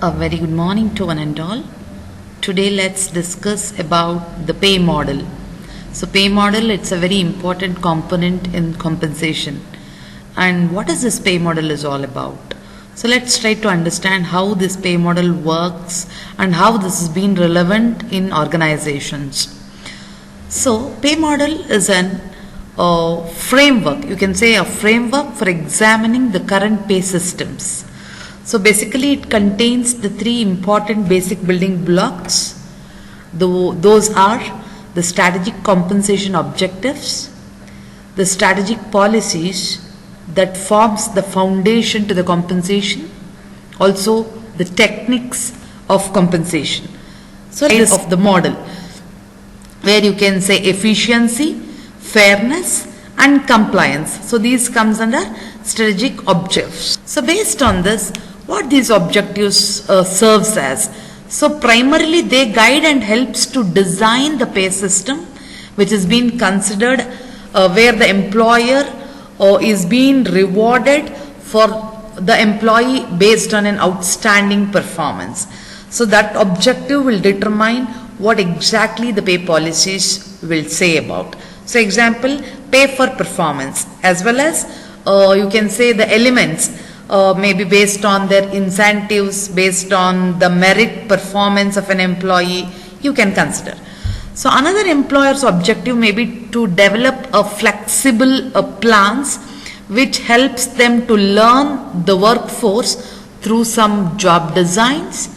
A very good morning to one and all. Today let's discuss about the pay model. So pay model, it's a very important component in compensation. And what is this pay model is all about? So let's try to understand how this pay model works and how this has been relevant in organizations. So pay model is an framework, you can say a framework for examining the current pay systems. So basically it contains the three important basic building blocks. Those are the strategic compensation objectives, the strategic policies that forms the foundation to the compensation, also the techniques of compensation. So this of the model where you can say efficiency, fairness and compliance. So these comes under strategic objectives. So based on this, what these objectives serves as. So primarily they guide and helps to design the pay system which is being considered where the employer is being rewarded for the employee based on an outstanding performance. So that objective will determine what exactly the pay policies will say about. So example, pay for performance, as well as you can say the elements maybe based on their incentives, based on the merit performance of an employee, you can consider. So another employer's objective may be to develop a flexible plans which helps them to learn the workforce through some job designs,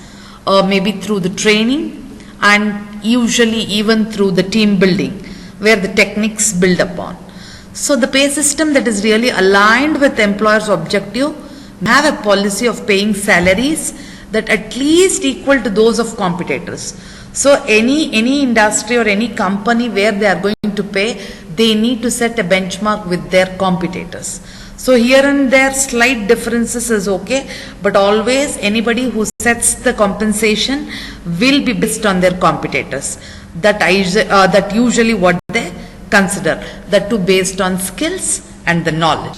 maybe through the training, and usually even through the team building where the techniques build upon. So the pay system that is really aligned with the employer's objective have a policy of paying salaries that at least equal to those of competitors. So any industry or any company where they are going to pay, they need to set a benchmark with their competitors. So here and there slight differences is okay, but always anybody who sets the compensation will be based on their competitors. That usually what they consider, that too based on skills and the knowledge.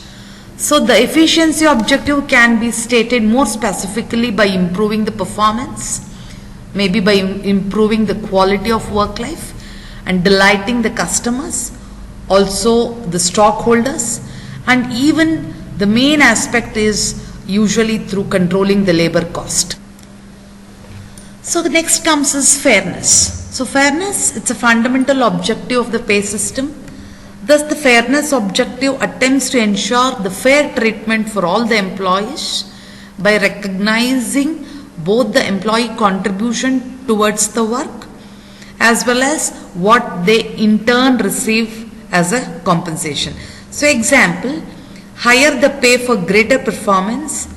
So the efficiency objective can be stated more specifically by improving the performance, maybe by improving the quality of work life and delighting the customers, also the stockholders, and even the main aspect is usually through controlling the labor cost. So the next comes is fairness. So fairness, it's a fundamental objective of the pay system. Thus, the fairness objective attempts to ensure the fair treatment for all the employees by recognizing both the employee contribution towards the work as well as what they in turn receive as a compensation. So, example, higher the pay for greater performance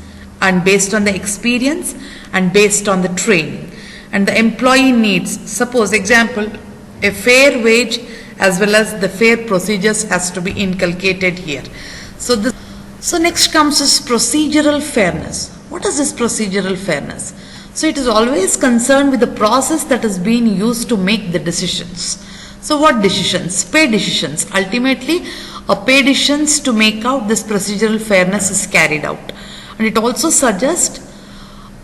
and based on the experience and based on the training. And the employee needs, suppose example, a fair wage as well as the fair procedures has to be inculcated here. So next comes is procedural fairness. What is this procedural fairness? So it is always concerned with the process that is being used to make the decisions. So what decisions? Pay decisions. Ultimately, a pay decisions to make out this procedural fairness is carried out. And it also suggests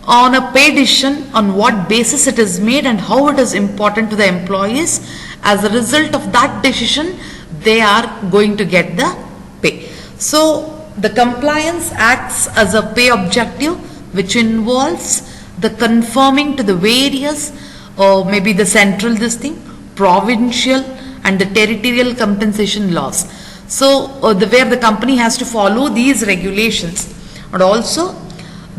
on a pay decision on what basis it is made and how it is important to the employees. As a result of that decision, they are going to get the pay. So the compliance acts as a pay objective which involves the conforming to the various or maybe the central provincial and the territorial compensation laws. So where the company has to follow these regulations, and also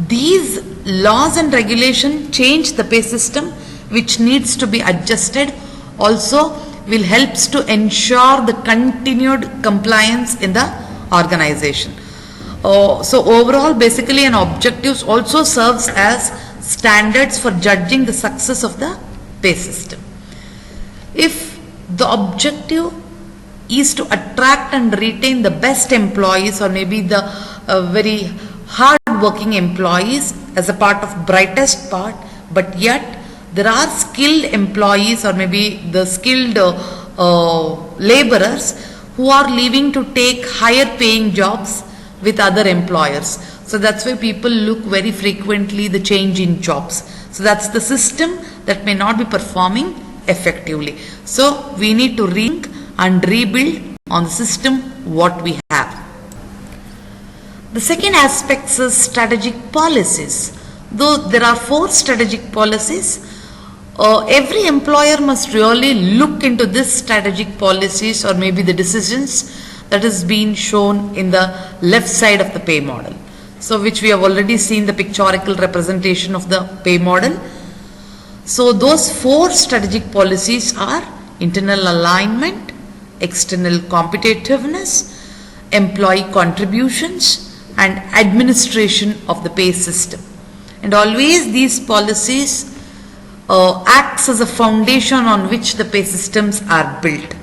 these laws and regulation change the pay system which needs to be adjusted, also will helps to ensure the continued compliance in the organization. So overall basically an objective also serves as standards for judging the success of the pay system. If the objective is to attract and retain the best employees or maybe the very hard working employees as a part of brightest part, but yet there are skilled employees or maybe the skilled laborers who are leaving to take higher paying jobs with other employers. So that's why people look very frequently the change in jobs. So that's the system that may not be performing effectively. So we need to rethink and rebuild on the system what we have. The second aspect is strategic policies. Though there are 4 strategic policies, every employer must really look into this strategic policies or maybe the decisions that is being shown in the left side of the pay model. So which we have already seen the pictorial representation of the pay model. So those 4 strategic policies are internal alignment, external competitiveness, employee contributions, and administration of the pay system. And always these policies acts as a foundation on which the pay systems are built,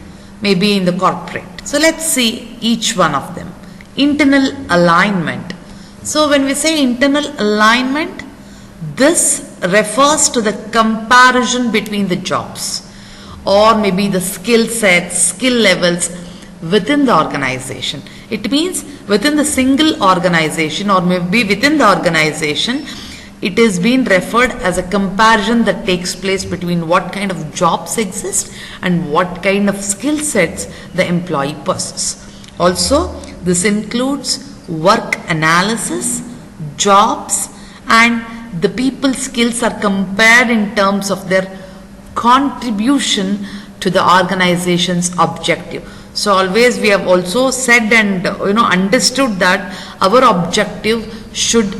maybe in the corporate. So let's see each one of them. Internal alignment. So when we say internal alignment, this refers to the comparison between the jobs or maybe the skill sets, skill levels within the organization. It means within the single organization or maybe within the organization, it is being referred as a comparison that takes place between what kind of jobs exist and what kind of skill sets the employee possesses. Also, this includes work analysis, jobs, and the people's skills are compared in terms of their contribution to the organization's objective. So always we have also said and understood that our objective should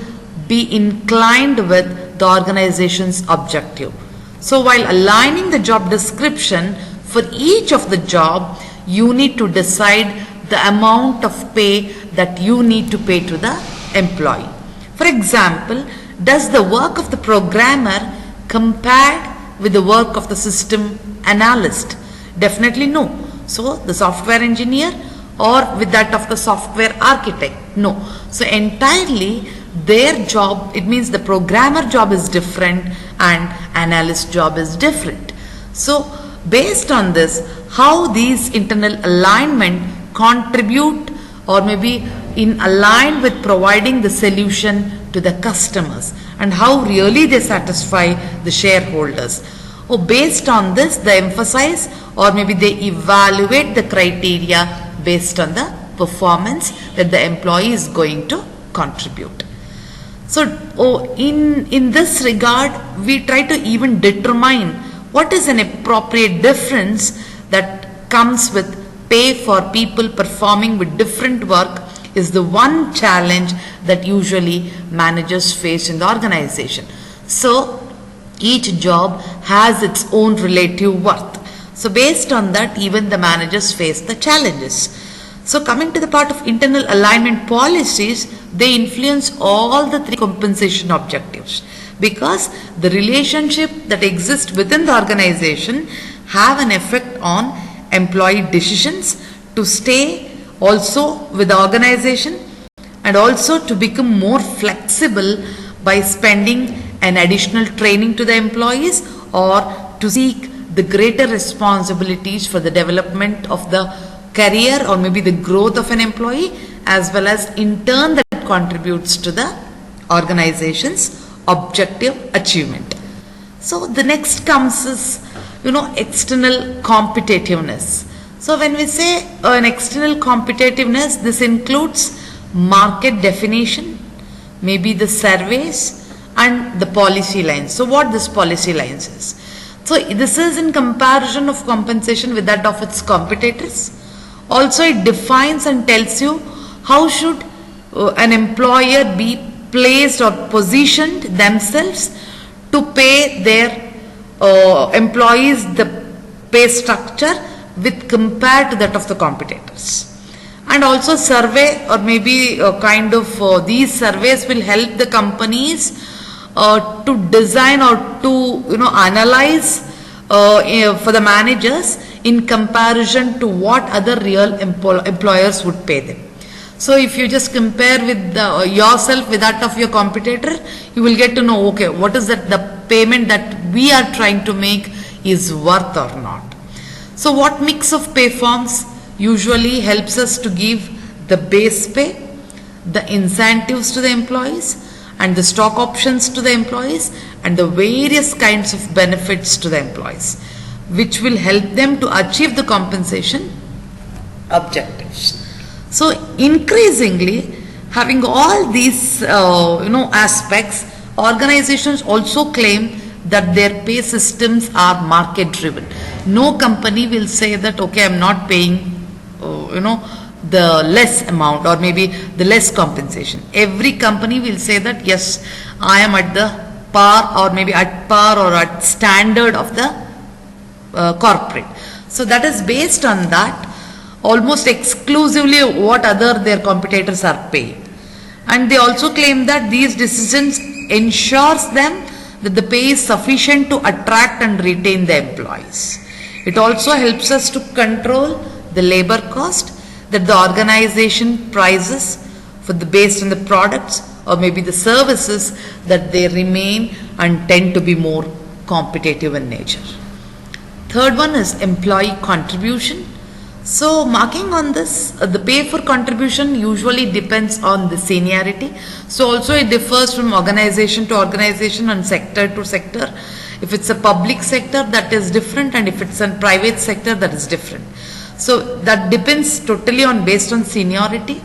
be inclined with the organization's objective. So while aligning the job description for each of the job, you need to decide the amount of pay that you need to pay to the employee. For example, does the work of the programmer compared with the work of the system analyst? Definitely no. So the software engineer or with that of the software architect? No. So entirely their job, it means the programmer job is different and analyst job is different. So based on this, how these internal alignment contribute or maybe in align with providing the solution to the customers and how really they satisfy the shareholders. Based on this, they emphasize or maybe they evaluate the criteria based on the performance that the employee is going to contribute. So in this regard, we try to even determine what is an appropriate difference that comes with pay for people performing with different work is the one challenge that usually managers face in the organization. So each job has its own relative worth. So based on that, even the managers face the challenges. So coming to the part of internal alignment policies, they influence all the 3 compensation objectives because the relationship that exists within the organization have an effect on employee decisions to stay also with the organization and also to become more flexible by spending an additional training to the employees or to seek the greater responsibilities for the development of the career or maybe the growth of an employee as well as in turn that contributes to the organization's objective achievement. So the next comes is external competitiveness. So when we say an external competitiveness, this includes market definition, maybe the surveys and the policy lines. So what this policy lines is? So this is in comparison of compensation with that of its competitors. Also it defines and tells you how should an employer be placed or positioned themselves to pay their employees the pay structure with compared to that of the competitors. And also survey or maybe these surveys will help the companies to design or to analyze for the managers in comparison to what other real employers would pay them. So if you just compare with yourself with that of your competitor, you will get to know, okay, what is that the payment that we are trying to make is worth or not. So what mix of pay forms usually helps us to give the base pay, the incentives to the employees, and the stock options to the employees, and the various kinds of benefits to the employees, which will help them to achieve the compensation objectives. So increasingly, having all these aspects, organizations also claim that their pay systems are market driven. No company will say that, okay, I'm not paying the less amount or maybe the less compensation. Every company will say that, yes, I am at the par or maybe at par or at standard of the corporate. So that is based on that, almost exclusively what other their competitors are paying. And they also claim that these decisions ensures them that the pay is sufficient to attract and retain the employees. It also helps us to control the labor cost that the organization prices based on the products or maybe the services, that they remain and tend to be more competitive in nature. Third one is employee contribution. So marking on this, the pay for contribution usually depends on the seniority. So also it differs from organization to organization and sector to sector. If it's a public sector, that is different, and if it's a private sector, that is different. So that depends totally based on seniority,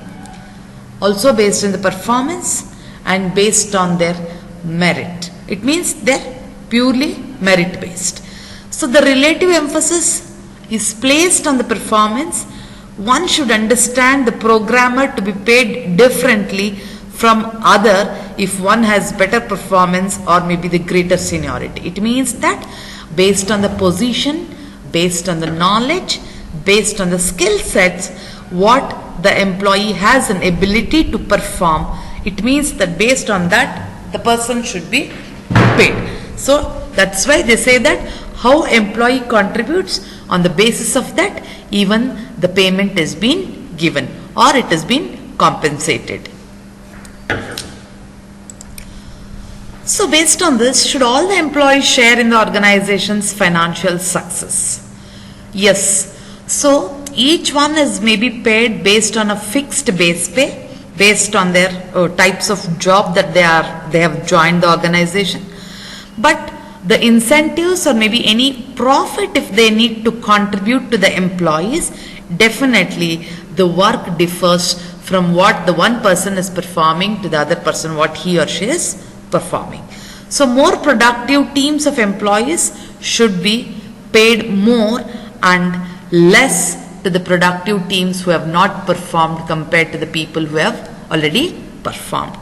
also based on the performance, and based on their merit. It means they're purely merit based. So the relative emphasis is placed on the performance. One should understand the programmer to be paid differently from other if one has better performance or maybe the greater seniority. It means that based on the position, based on the knowledge, based on the skill sets, what the employee has an ability to perform, it means that based on that the person should be paid. So that's why they say that how employee contributes, on the basis of that even the payment is being given or it has been compensated. So based on this, should all the employees share in the organization's financial success? Yes. So each one is maybe paid based on a fixed base pay, based on their types of job that they have joined the organization. But the incentives or maybe any profit, if they need to contribute to the employees, definitely the work differs from what the one person is performing to the other person, what he or she is performing. So more productive teams of employees should be paid more and less to the productive teams who have not performed compared to the people who have already performed.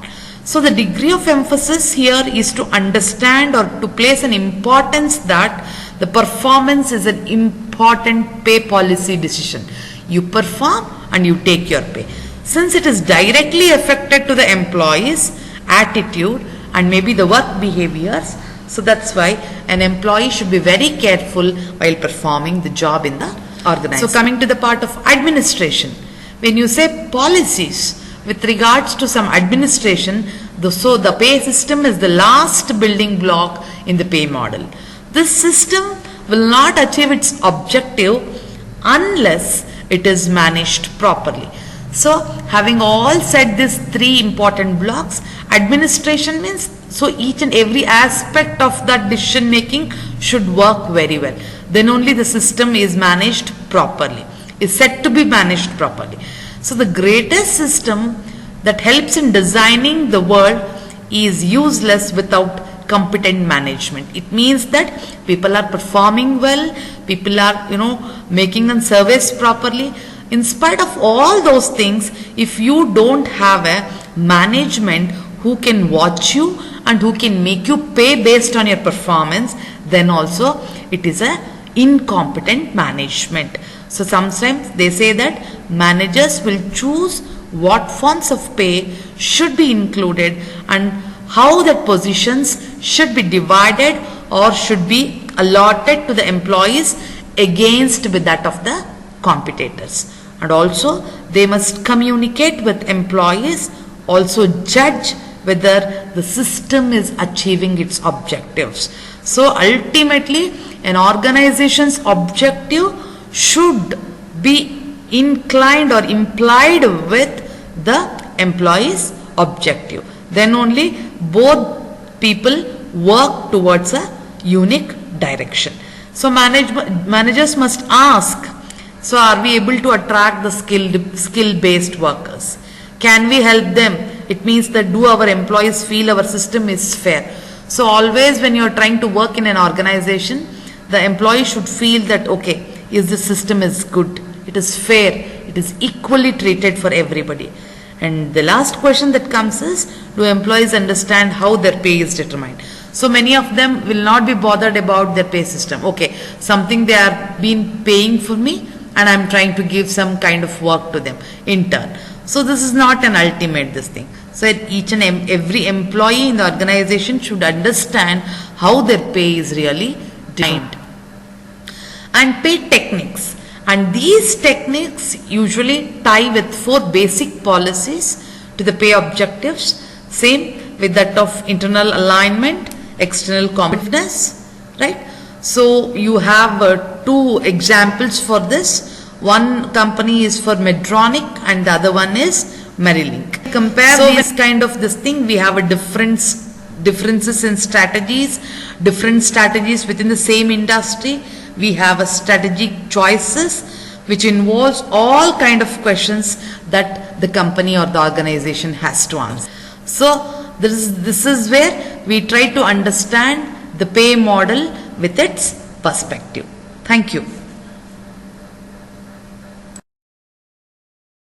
So the degree of emphasis here is to understand or to place an importance that the performance is an important pay policy decision. You perform and you take your pay. Since it is directly affected to the employee's attitude and maybe the work behaviors, so that's why an employee should be very careful while performing the job in the organization. So coming to the part of administration, when you say policies, with regards to some administration, so the pay system is the last building block in the pay model. This system will not achieve its objective unless it is managed properly. So having all said these three important blocks, administration means so each and every aspect of that decision making should work very well. Then only the system is managed properly, is said to be managed properly. So the greatest system that helps in designing the world is useless without competent management. It means that people are performing well, people are making them service properly. In spite of all those things, if you don't have a management who can watch you and who can make you pay based on your performance, then also it is a incompetent management. So sometimes they say that managers will choose what forms of pay should be included and how that positions should be divided or should be allotted to the employees against with that of the competitors. And also they must communicate with employees, also judge whether the system is achieving its objectives. So ultimately an organization's objective should be inclined or implied with the employee's objective. Then only both people work towards a unique direction. So managers must ask, so are we able to attract the skill-based workers? Can we help them? It means that do our employees feel our system is fair? So always when you're trying to work in an organization, the employee should feel that, okay, is the system is good, it is fair, it is equally treated for everybody. And the last question that comes is, do employees understand how their pay is determined? So many of them will not be bothered about their pay system. Okay, something they are been paying for me and I'm trying to give some kind of work to them in turn. So this is not an ultimate this thing. So each and every employee in the organization should understand how their pay is really defined. And pay techniques. And these techniques usually tie with 4 basic policies to the pay objectives. Same with that of internal alignment, external competitiveness, right? So you have 2 examples for this. One company is for Medtronic and the other one is Merilink. Compare these kind of this thing, we have a differences in strategies, different strategies within the same industry. We have a strategic choices which involves all kind of questions that the company or the organization has to answer. So this is where we try to understand the pay model with its perspective. Thank you.